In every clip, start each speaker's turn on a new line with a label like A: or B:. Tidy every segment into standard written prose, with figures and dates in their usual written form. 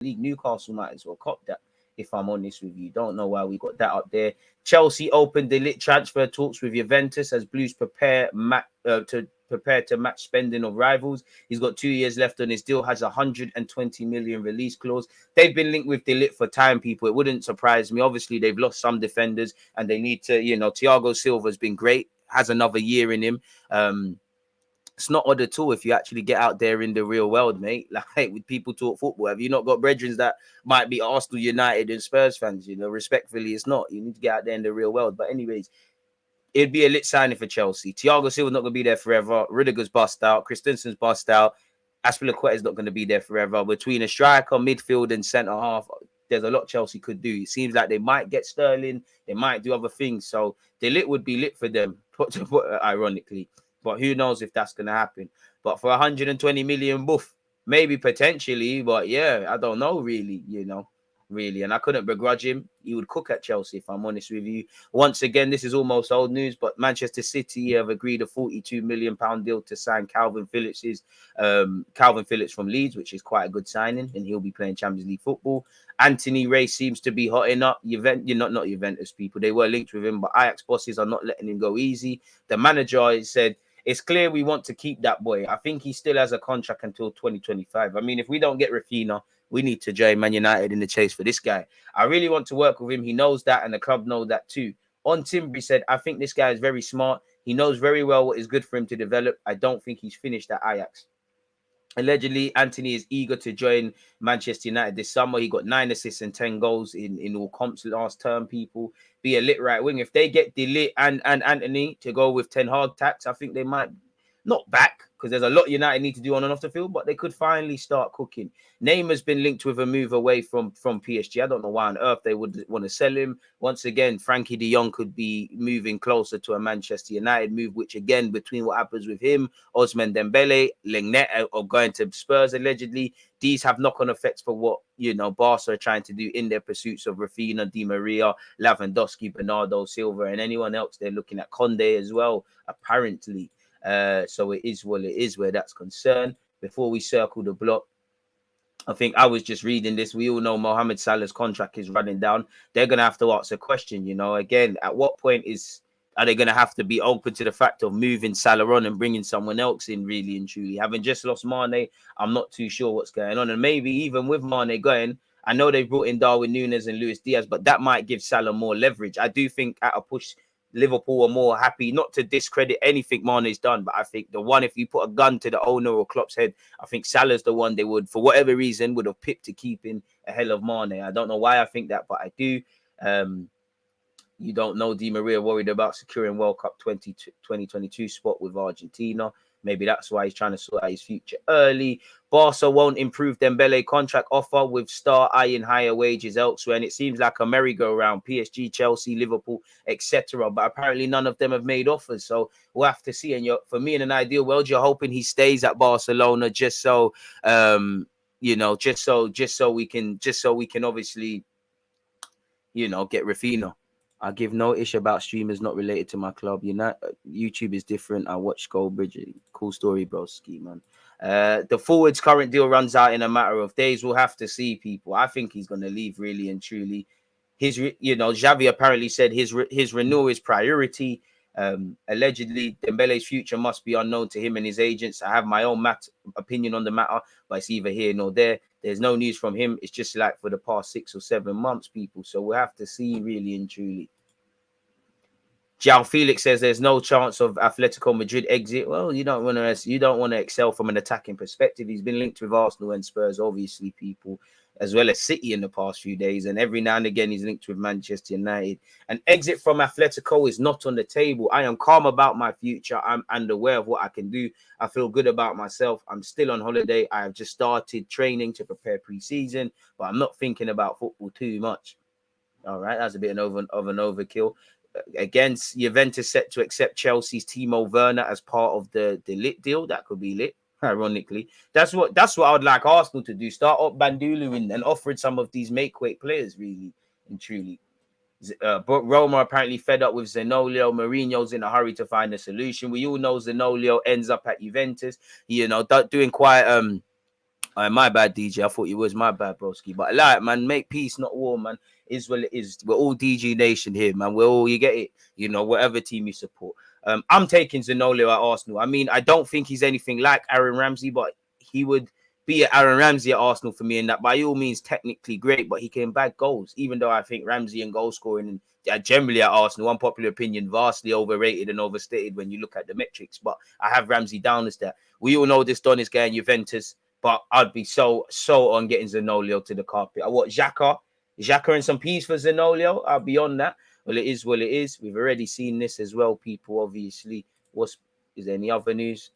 A: league. Newcastle might as well cop that, if I'm honest with you. Don't know why we got that up there. Chelsea opened the lit transfer talks with Juventus as Blues prepare to match spending of rivals. He's got 2 years left on his deal, has 120 million release clause. They've been linked with the lit for time, people. It wouldn't surprise me. Obviously, they've lost some defenders and they need to, Thiago Silva's been great, has another year in him. It's not odd at all if you actually get out there in the real world, mate. Like, with people talk football, have you not got brethren that might be Arsenal, United, and Spurs fans? Respectfully, it's not. You need to get out there in the real world. But anyways, it'd be a lit signing for Chelsea. Thiago Silva's not going to be there forever. Rudiger's bust out. Christensen's bust out. Aspilicueta's not going to be there forever. Between a striker, midfield, and centre half, there's a lot Chelsea could do. It seems like they might get Sterling. They might do other things. So the lit would be lit for them, ironically. But who knows if that's going to happen. But for 120 million buff, maybe potentially. But yeah, I don't know really, really. And I couldn't begrudge him. He would cook at Chelsea, if I'm honest with you. Once again, this is almost old news, but Manchester City have agreed a £42 million deal to sign Calvin Phillips from Leeds, which is quite a good signing, and he'll be playing Champions League football. Anthony Ray seems to be hotting up. Not Juventus people. They were linked with him, but Ajax bosses are not letting him go easy. The manager said, it's clear we want to keep that boy. I think he still has a contract until 2025. I mean, if we don't get Raphinha, we need to join Man United in the chase for this guy. I really want to work with him. He knows that, and the club know that too. On Timber, he said, I think this guy is very smart. He knows very well what is good for him to develop. I don't think he's finished at Ajax. Allegedly, Anthony is eager to join Manchester United this summer. He got 9 assists and 10 goals in all comps last term, people. Be a lit right wing. If they get De Ligt and Anthony to go with Ten Hag tax, I think they might not back, because there's a lot United need to do on and off the field, but they could finally start cooking. Neymar's been linked with a move away from PSG. I don't know why on earth they would want to sell him. Once again, Frankie de Jong could be moving closer to a Manchester United move, which again, between what happens with him, Ousmane Dembele, Lenglet are going to Spurs allegedly. These have knock-on effects for what, Barca are trying to do in their pursuits of Raphinha, Di Maria, Lewandowski, Bernardo Silva, and anyone else. They're looking at Conde as well, apparently. So it is what it is where that's concerned. Before we circle the block, I think I was just reading this. We all know Mohamed Salah's contract is running down. They're going to have to ask a question, again, at what point are they going to have to be open to the fact of moving Salah on and bringing someone else in, really and truly? Having just lost Mane, I'm not too sure what's going on. And maybe even with Mane going, I know they've brought in Darwin Núñez and Luis Diaz, but that might give Salah more leverage. I do think at a push, Liverpool are more happy, not to discredit anything Mane's done, but I think the one, if you put a gun to the owner or Klopp's head, I think Salah's the one they would, for whatever reason, would have picked to keep in ahead of Mane. I don't know why I think that, but I do. You don't know, Di Maria worried about securing World Cup 2022 spot with Argentina. Maybe that's why he's trying to sort out his future early. Barca won't improve Dembele contract offer, with Star eyeing higher wages elsewhere. And it seems like a merry-go-round. PSG, Chelsea, Liverpool, etc. But apparently none of them have made offers. So we'll have to see. And for me, in an ideal world, you're hoping he stays at Barcelona just so, just so we can obviously, get Raphinha. I give no ish about streamers not related to my club. YouTube is different. I watch Goldbridge. Cool story, bro. Ski, man. The forward's current deal runs out in a matter of days. We'll have to see, people. I think he's going to leave, really and truly. Xavi apparently said his renewal is priority. Allegedly, Dembele's future must be unknown to him and his agents. I have my own opinion on the matter, but it's either here nor there. There's no news from him. It's just like for the past 6 or 7 months, people. So we'll have to see, really and truly. João Felix says there's no chance of Atletico Madrid exit. Well, you don't want to excel from an attacking perspective. He's been linked with Arsenal and Spurs, obviously, people, as well as City in the past few days. And every now and again, he's linked with Manchester United. An exit from Atletico is not on the table. I am calm about my future. I'm aware of what I can do. I feel good about myself. I'm still on holiday. I have just started training to prepare pre-season, but I'm not thinking about football too much. All right, that's a bit of an overkill. Against Juventus set to accept Chelsea's Timo Werner as part of the lit deal. That could be lit. Ironically, that's what I would like Arsenal to do. Start up Bandulu and offering some of these make-weight players, really and truly. But Roma apparently fed up with Zanolio. Mourinho's in a hurry to find a solution. We all know Zanolio ends up at Juventus. Doing quite My bad, DJ. I thought you was my bad, broski. But like, man, make peace, not war, man. Is what it is. We're all DG Nation here, man. We're all, you get it. You know, whatever team you support. I'm taking Zanolio at Arsenal. I mean, I don't think he's anything like Aaron Ramsey, but he would be Aaron Ramsey at Arsenal for me, and that by all means technically great, but he can bag goals. Even though I think Ramsey and goal scoring and generally at Arsenal, unpopular opinion, vastly overrated and overstated when you look at the metrics. But I have Ramsey down as that. We all know this Don is going Juventus. But I'd be so on getting Zanolio to the carpet. I want Xhaka and some peas for Zanolio. I'll be on that. Well, it is what it is. We've already seen this as well, people, obviously. Is there any other news?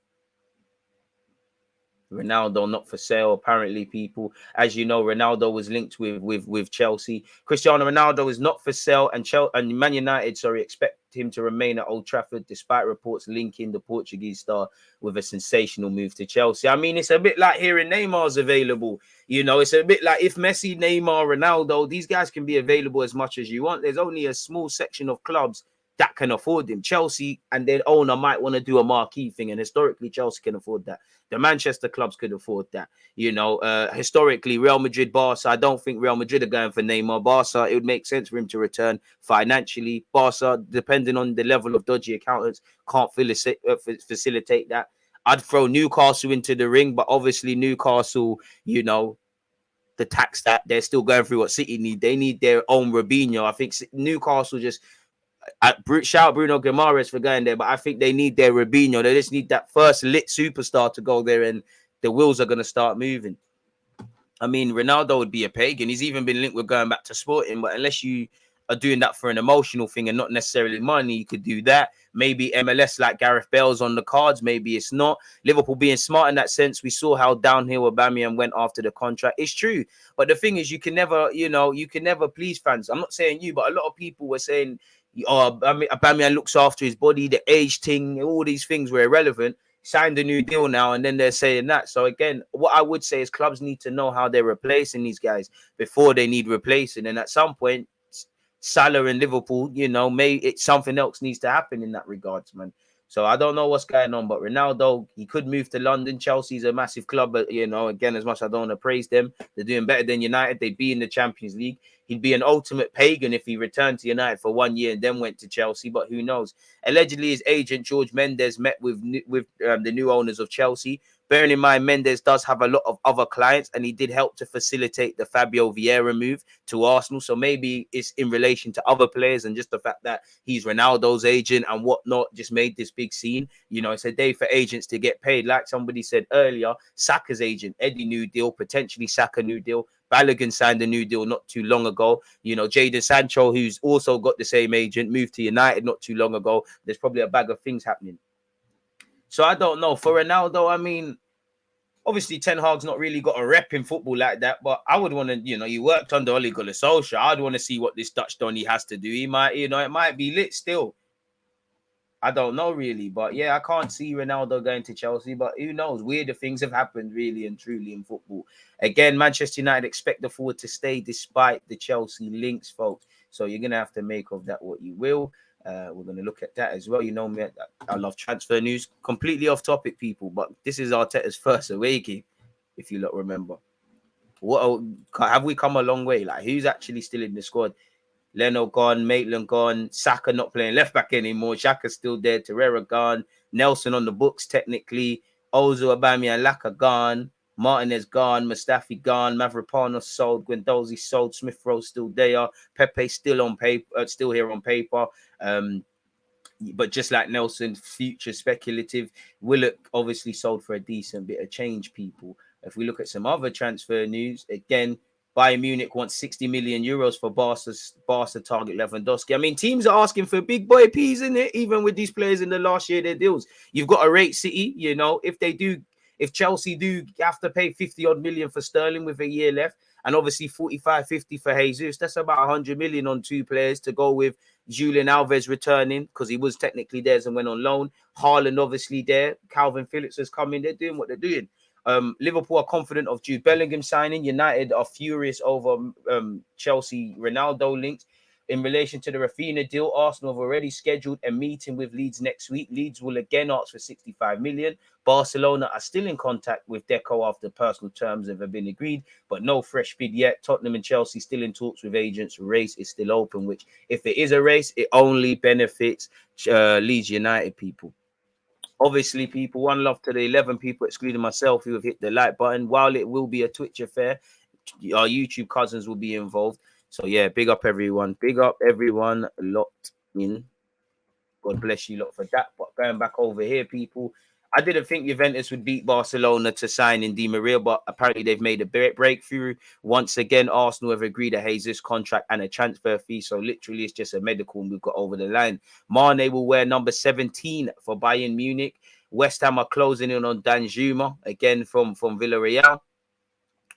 A: Ronaldo not for sale, apparently, people. As you know, Ronaldo was linked with Chelsea. Cristiano Ronaldo is not for sale, and Man United, expect him to remain at Old Trafford, despite reports linking the Portuguese star with a sensational move to Chelsea. I mean, it's a bit like hearing Neymar's available. You know, it's a bit like if Messi, Neymar, Ronaldo, these guys can be available as much as you want. There's only a small section of clubs that can afford him. Chelsea and their owner might want to do a marquee thing, and historically, Chelsea can afford that. The Manchester clubs could afford that. You know, historically, Real Madrid, Barca, I don't think Real Madrid are going for Neymar. Barca, it would make sense for him to return financially. Barca, depending on the level of dodgy accountants, can't facilitate that. I'd throw Newcastle into the ring, but obviously Newcastle, you know, the tax that they're still going through what City need. They need their own Robinho. I think Newcastle just... shout out Bruno Guimaraes for going there, but I think they need their Robinho. They just need that first lit superstar to go there, and the wheels are going to start moving. I mean, Ronaldo would be a pagan. He's even been linked with going back to Sporting, but unless you are doing that for an emotional thing and not necessarily money, you could do that. Maybe MLS like Gareth Bale's on the cards. Maybe it's not. Liverpool being smart in that sense. We saw how downhill Aubameyang went after the contract. It's true. But the thing is, you can never please fans. I'm not saying you, but a lot of people were saying, Aubameyang looks after his body, the age thing, all these things were irrelevant. Signed a new deal now, and then they're saying that. So again, what I would say is clubs need to know how they're replacing these guys before they need replacing. And at some point, Salah and Liverpool, you know, something else needs to happen in that regards, man. So I don't know what's going on, but Ronaldo, he could move to London. Chelsea's a massive club, but, you know, again, as much as I don't want to praise them, they're doing better than United. They'd be in the Champions League. He'd be an ultimate pagan if he returned to United for 1 year and then went to Chelsea, but who knows? Allegedly, his agent, George Mendes, met with the new owners of Chelsea. Bearing in mind, Mendes does have a lot of other clients, and he did help to facilitate the Fabio Vieira move to Arsenal. So maybe it's in relation to other players, and just the fact that he's Ronaldo's agent and whatnot just made this big scene. You know, it's a day for agents to get paid. Like somebody said earlier, Saka's agent, Eddie, new deal, potentially Saka, new deal. Balogun signed a new deal not too long ago. You know, Jadon Sancho, who's also got the same agent, moved to United not too long ago. There's probably a bag of things happening. So I don't know. For Ronaldo, I mean, obviously Ten Hag's not really got a rep in football like that, but I would want to, you know, he worked under Ole Gunnar Solskjaer. I'd want to see what this Dutch Donny has to do. He might, you know, it might be lit still. I don't know really, but yeah, I can't see Ronaldo going to Chelsea, but who knows? Weirder things have happened really and truly in football. Again, Manchester United expect the forward to stay despite the Chelsea links, folks. So you're going to have to make of that what you will. We're going to look at that as well. You know me, I love transfer news. Completely off topic, people, but this is Arteta's first away game, if you lot remember. Have we come a long way? Like, who's actually still in the squad? Leno gone, Maitland gone, Saka not playing left back anymore, Xhaka's still there, Torreira gone, Nelson on the books technically, Ozu, Aubameyang, Laka gone, Martinez gone, Mustafi gone, Mavropanos sold, Guendouzi sold, Smith Rowe still there, Pepe still on paper, still here on paper. But just like Nelson, future speculative. Willock obviously sold for a decent bit of change, people. If we look at some other transfer news, again, Bayern Munich wants 60 million euros for Barca target Lewandowski. I mean, teams are asking for big boy P's in it, even with these players in the last year, their deals. You've got to rate City, you know, if Chelsea do have to pay 50 odd million for Sterling with a year left, and obviously 45, 50 for Jesus, that's about 100 million on two players to go with. Julian Alves returning because he was technically theirs and went on loan. Haaland obviously there. Calvin Phillips has come in. They're doing what they're doing. Liverpool are confident of Jude Bellingham signing. United are furious over Chelsea Ronaldo links. In relation to the Raphinha deal, Arsenal have already scheduled a meeting with Leeds next week. Leeds will again ask for 65 million. Barcelona are still in contact with Deco after personal terms have been agreed, but no fresh bid yet. Tottenham and Chelsea still in talks with agents. Race is still open, which if it is a race, it only benefits Leeds United people. Obviously, people, one love to the 11 people, excluding myself, who have hit the like button. While it will be a Twitch affair, our YouTube cousins will be involved. So yeah, big up everyone. Big up everyone locked in. God bless you lot for that. But going back over here, people, I didn't think Juventus would beat Barcelona to sign in Di Maria, but apparently they've made a breakthrough. Once again, Arsenal have agreed a Jesus contract and a transfer fee. So literally, it's just a medical and we've got over the line. Mane will wear number 17 for Bayern Munich. West Ham are closing in on Danjuma, again from Villarreal.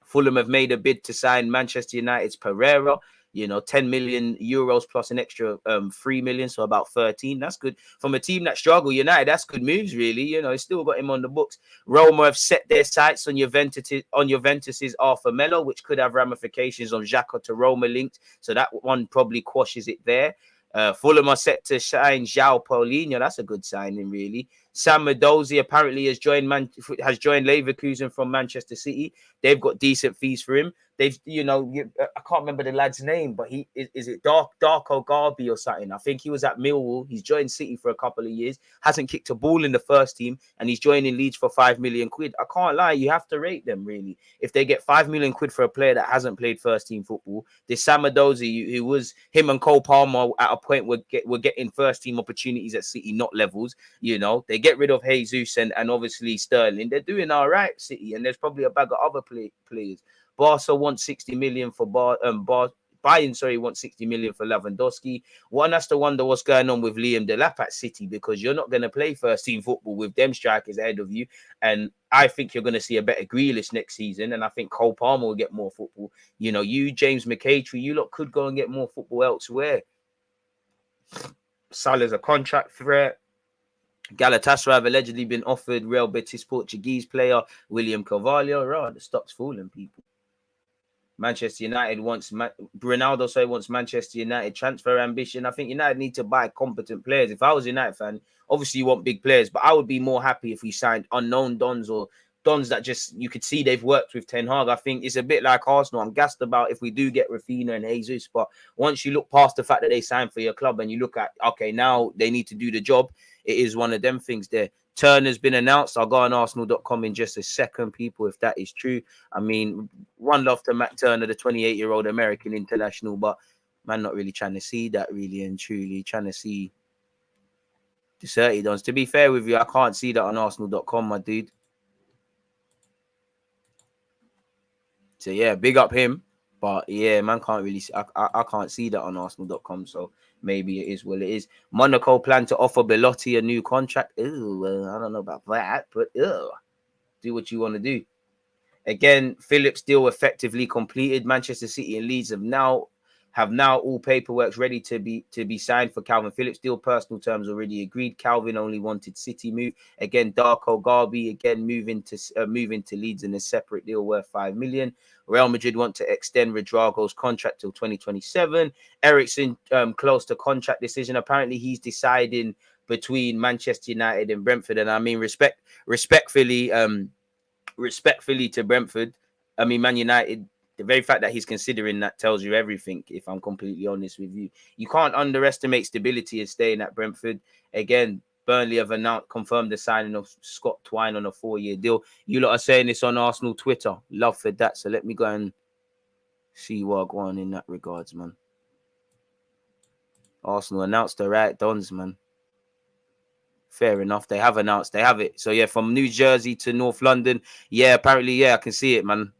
A: Fulham have made a bid to sign Manchester United's Pereira. 10 million euros plus an extra 3 million, so about 13. That's good from a team that struggle. United, that's good moves, really. Still got him on the books. Roma have set their sights on Juventus's Arthur Melo, which could have ramifications on Xhaka to Roma linked. So that one probably quashes it there. Fulham are set to sign João Paulinho. That's a good signing, really. Sam Mendoza apparently has joined Leverkusen from Manchester City. They've got decent fees for him. I can't remember the lad's name, but is it Darko Garbi or something? I think he was at Millwall. He's joined City for a couple of years, hasn't kicked a ball in the first team, and he's joining Leeds for 5 million quid. I can't lie, you have to rate them, really. If they get 5 million quid for a player that hasn't played first team football, this Sam Mendoza, who was him and Cole Palmer at a point were getting first team opportunities at City, not levels. They get rid of Jesus and obviously Sterling. They're doing all right, City, and there's probably a bag of other players. Barca wants 60 million for Bayern, wants 60 million for Lewandowski. One has to wonder what's going on with Liam Delap at City, because you're not going to play first team football with them strikers ahead of you. And I think you're going to see a better Grealish next season. And I think Cole Palmer will get more football. You, James McCaitry, you lot could go and get more football elsewhere. Salah's a contract threat. Galatasaray have allegedly been offered Real Betis Portuguese player William Carvalho. The stock's falling, people. Manchester United wants Ronaldo, wants Manchester United transfer ambition. I think United need to buy competent players. If I was a United fan, obviously you want big players, but I would be more happy if we signed unknown dons or dons that just you could see they've worked with Ten Hag. I think it's a bit like Arsenal. I'm gassed about if we do get Raphinha and Jesus, but once you look past the fact that they signed for your club and you look at, okay, now they need to do the job, it is one of them things there. Turner's been announced. I'll go on Arsenal.com in just a second, people, if that is true. I mean, one love to Matt Turner, the 28-year-old American international, but man, not really trying to see that really and truly, trying to see the 30 dons. To be fair with you, I can't see that on Arsenal.com, my dude. So yeah, big up him. But yeah, man, can't really see. I can't see that on Arsenal.com. So maybe it is what it is. Monaco plan to offer Belotti a new contract. Ew, I don't know about that, but do what you want to do. Again, Phillips deal effectively completed. Manchester City and Leeds have now all paperwork ready to be signed for Calvin Phillips deal. Personal terms already agreed. Calvin only wanted City move. Again, Darko Garbi again moving to Leeds in a separate deal worth 5 million. Real Madrid want to extend Rodrigo's contract till 2027. Eriksen close to contract decision. Apparently, he's deciding between Manchester United and Brentford. And I mean, respectfully to Brentford. I mean, Man United. The very fact that he's considering that tells you everything, if I'm completely honest with you. You can't underestimate stability in staying at Brentford. Again, Burnley have confirmed the signing of Scott Twine on a 4-year deal. You lot are saying this on Arsenal Twitter. Love for that. So let me go and see what going on in that regards, man. Arsenal announced the right dons, man. Fair enough. They have announced. They have it. So yeah, from New Jersey to North London. Yeah, apparently, yeah, I can see it, man.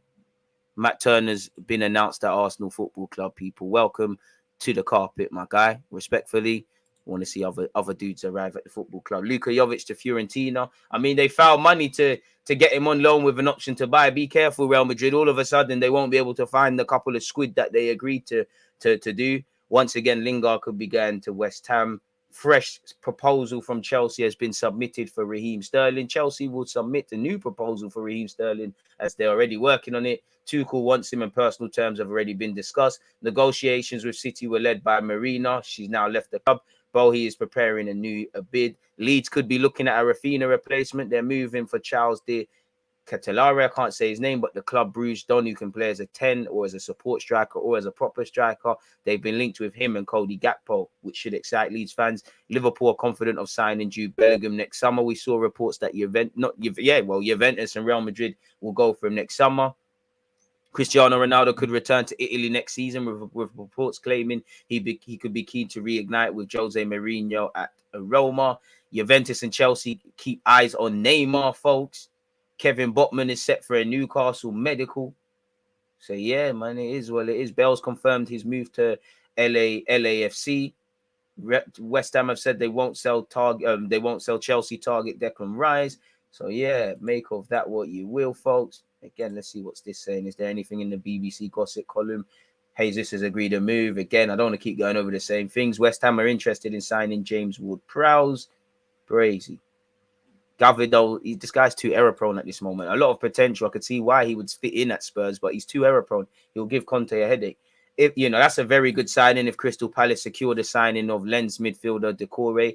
A: Matt Turner's been announced at Arsenal Football Club, people. Welcome to the carpet, my guy. Respectfully, want to see other dudes arrive at the football club. Luka Jovic to Fiorentina. I mean, they found money to get him on loan with an option to buy. Be careful, Real Madrid. All of a sudden, they won't be able to find the couple of squid that they agreed to do. Once again, Lingard could be going to West Ham. fresh proposal from Chelsea has been submitted for Raheem Sterling. Chelsea will submit a new proposal for Raheem Sterling as they're already working on it. Tuchel wants him, and personal terms have already been discussed. Negotiations with City were led by Marina. She's now left the club. Bohi is preparing a bid. Leeds could be looking at a Raphinha replacement. They're moving for Charles de Catalari, I can't say his name, but the club Bruges Don, who can play as a 10 or as a support striker or as a proper striker. They've been linked with him and Cody Gakpo, which should excite Leeds fans. Liverpool are confident of signing Jude Bellingham next summer. We saw reports that Juventus and Real Madrid will go for him next summer. Cristiano Ronaldo could return to Italy next season, with reports claiming he could be keen to reignite with Jose Mourinho at Roma. Juventus and Chelsea keep eyes on Neymar, folks. Kevin Botman is set for a Newcastle medical. So yeah, man, it is what it is. Bell's confirmed his move to LAFC. West Ham have said they won't sell Chelsea target Declan Rice. So yeah, make of that what you will, folks. Again, let's see what's this saying. Is there anything in the BBC gossip column? Jesus has agreed to move. Again, I don't want to keep going over the same things. West Ham are interested in signing James Ward-Prowse. Crazy. Gavido, this guy's too error prone at this moment. A lot of potential. I could see why he would fit in at Spurs, but he's too error prone. He'll give Conte a headache. That's a very good signing if Crystal Palace secure the signing of Lens midfielder Decore.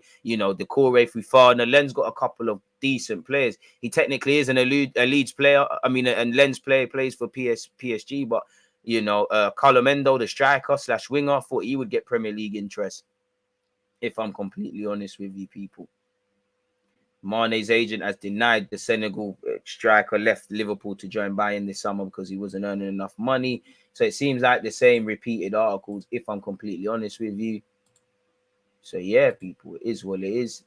A: Decore Fufana. Lens got a couple of decent players. He technically isn't a Leeds player. And Lens player plays for PSG, but Colomendo, the striker / winger, thought he would get Premier League interest. If I'm completely honest with you, people. Mane's agent has denied the Senegal striker left Liverpool to join Bayern this summer because he wasn't earning enough money. So it seems like the same repeated articles, if I'm completely honest with you. So yeah, people, it is what it is.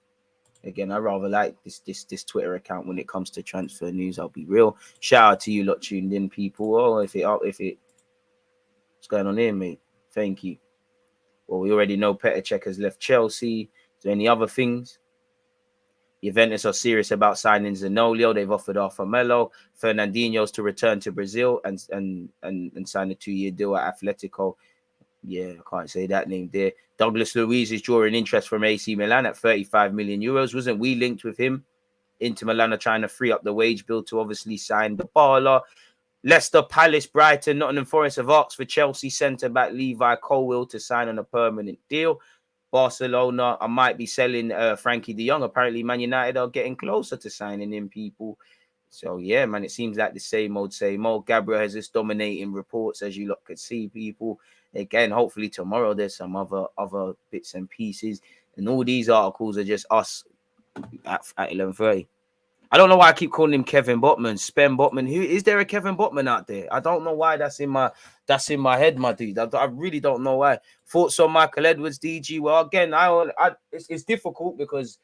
A: Again, I rather like this Twitter account when it comes to transfer news. I'll be real. Shout out to you lot tuned in, people. What's going on here, mate? Thank you. Well, we already know Petr Cech has left Chelsea. Is there any other things? Juventus are serious about signing Zanolio. They've offered Melo, Fernandinho's to return to Brazil and sign a 2-year deal at Atletico. Yeah, I can't say that name there. Douglas Luiz is drawing interest from AC Milan at 35 million euros. Wasn't we linked with him? Inter Milan are trying to free up the wage bill to obviously sign the baller. Leicester, Palace, Brighton, Nottingham Forest have asked for Chelsea centre-back Levi Colwill to sign on a permanent deal. Barcelona, I might be selling Frankie de Jong. Apparently, Man United are getting closer to signing him, people. So, yeah, man, it seems like the same old. Gabriel has this dominating reports, as you lot could see, people. Again, hopefully tomorrow there's some other bits and pieces. And all these articles are just us at 11:30. I don't know why I keep calling him Kevin Botman, Spen Botman. Who is there a Kevin Botman out there? I don't know why that's in my head, my dude. I really don't know why. Thoughts on Michael Edwards, DG? Well, again, it's difficult because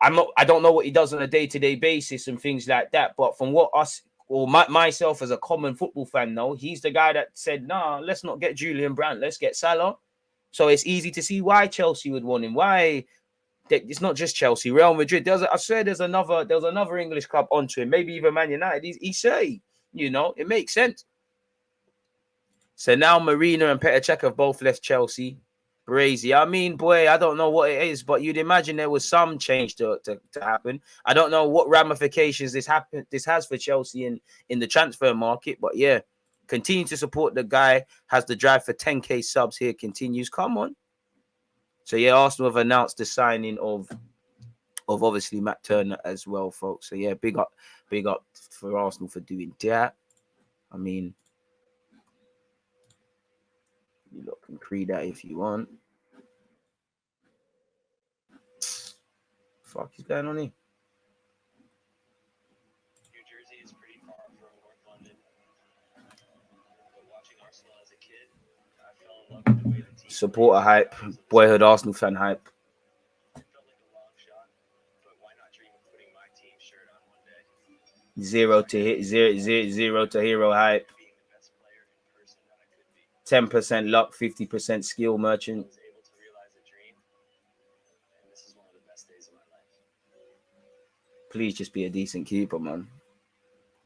A: I don't know what he does on a day-to-day basis and things like that. But from what myself as a common football fan know, he's the guy that said, nah, let's not get Julian Brandt, let's get Salah. So it's easy to see why Chelsea would want him. Why? It's not just Chelsea, Real Madrid. I swear there's another English club onto him, maybe even Man United. He's say, it makes sense. So now Marina and Petr Cech have both left Chelsea. Crazy. I mean, boy, I don't know what it is, but you'd imagine there was some change to happen. I don't know what ramifications this has for Chelsea in the transfer market, but yeah, continue to support the guy. Has the drive for 10k subs here continues. Come on. So yeah, Arsenal have announced the signing of obviously Matt Turner as well, folks. So yeah, big up for Arsenal for doing that. I mean, you lot can create that if you want. Fuck is going on here?
B: New Jersey is pretty far from North London. But watching Arsenal as a kid, I fell in love with the way the team
A: supporter hype, boyhood Arsenal fan hype.
B: It felt like a long shot, but why not dream of putting my team shirt on one day?
A: Zero to hero hype.
B: Being the best player in person that I could be.
A: 10% luck, 50% skill merchant.
B: I was able to realize a dream, and this is one of the best days of my life.
A: Please just be a decent keeper, man.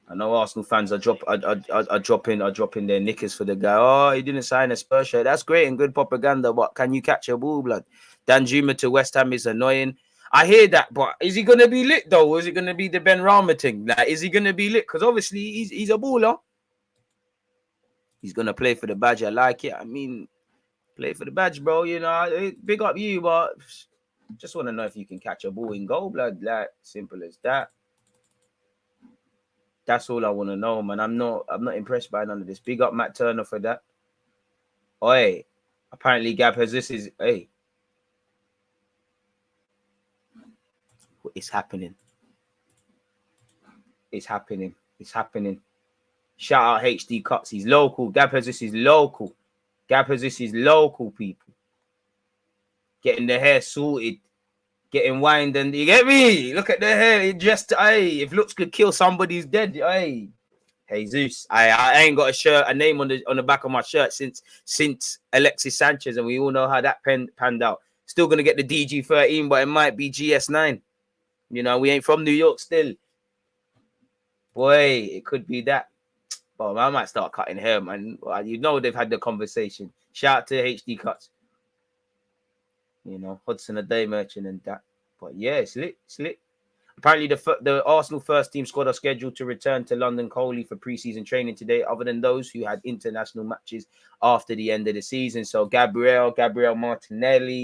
A: I know Arsenal fans are dropping their knickers for the guy. Oh, he didn't sign a Spurs shirt. That's great and good propaganda, but can you catch a ball, blood? Danjuma to West Ham is annoying. I hear that, but is he gonna be lit though? Or is it gonna be the Ben Rama thing? Like, is he gonna be lit? Because obviously he's a baller. He's gonna play for the badge. I like it. I mean, play for the badge, bro. You know, big up you, but just want to know if you can catch a ball in goal, blood. Like, simple as that. That's all I want to know, man. I'm not impressed by none of this. Big up Matt Turner for that. Oi, apparently Gab has this is hey. It's happening. It's happening. It's happening. Shout out HD Cuts. He's local. Gab has this is local. Gab has this is local, people. Getting the hair sorted. Getting wined and you get me? Look at the hair. It just if looks could kill somebody's dead. Hey. Jesus. I ain't got a name on the back of my shirt since Alexis Sanchez, and we all know how that panned out. Still gonna get the DG13, but it might be GS9. You know, we ain't from New York still. Boy, it could be that. But I might start cutting hair, man. You know they've had the conversation. Shout out to HD Cuts. You know, Hudson a Day merchant and that. But yeah, it's lit. It's lit. Apparently, the Arsenal first team squad are scheduled to return to London Coley for pre-season training today, other than those who had international matches after the end of the season. So Gabriel Martinelli,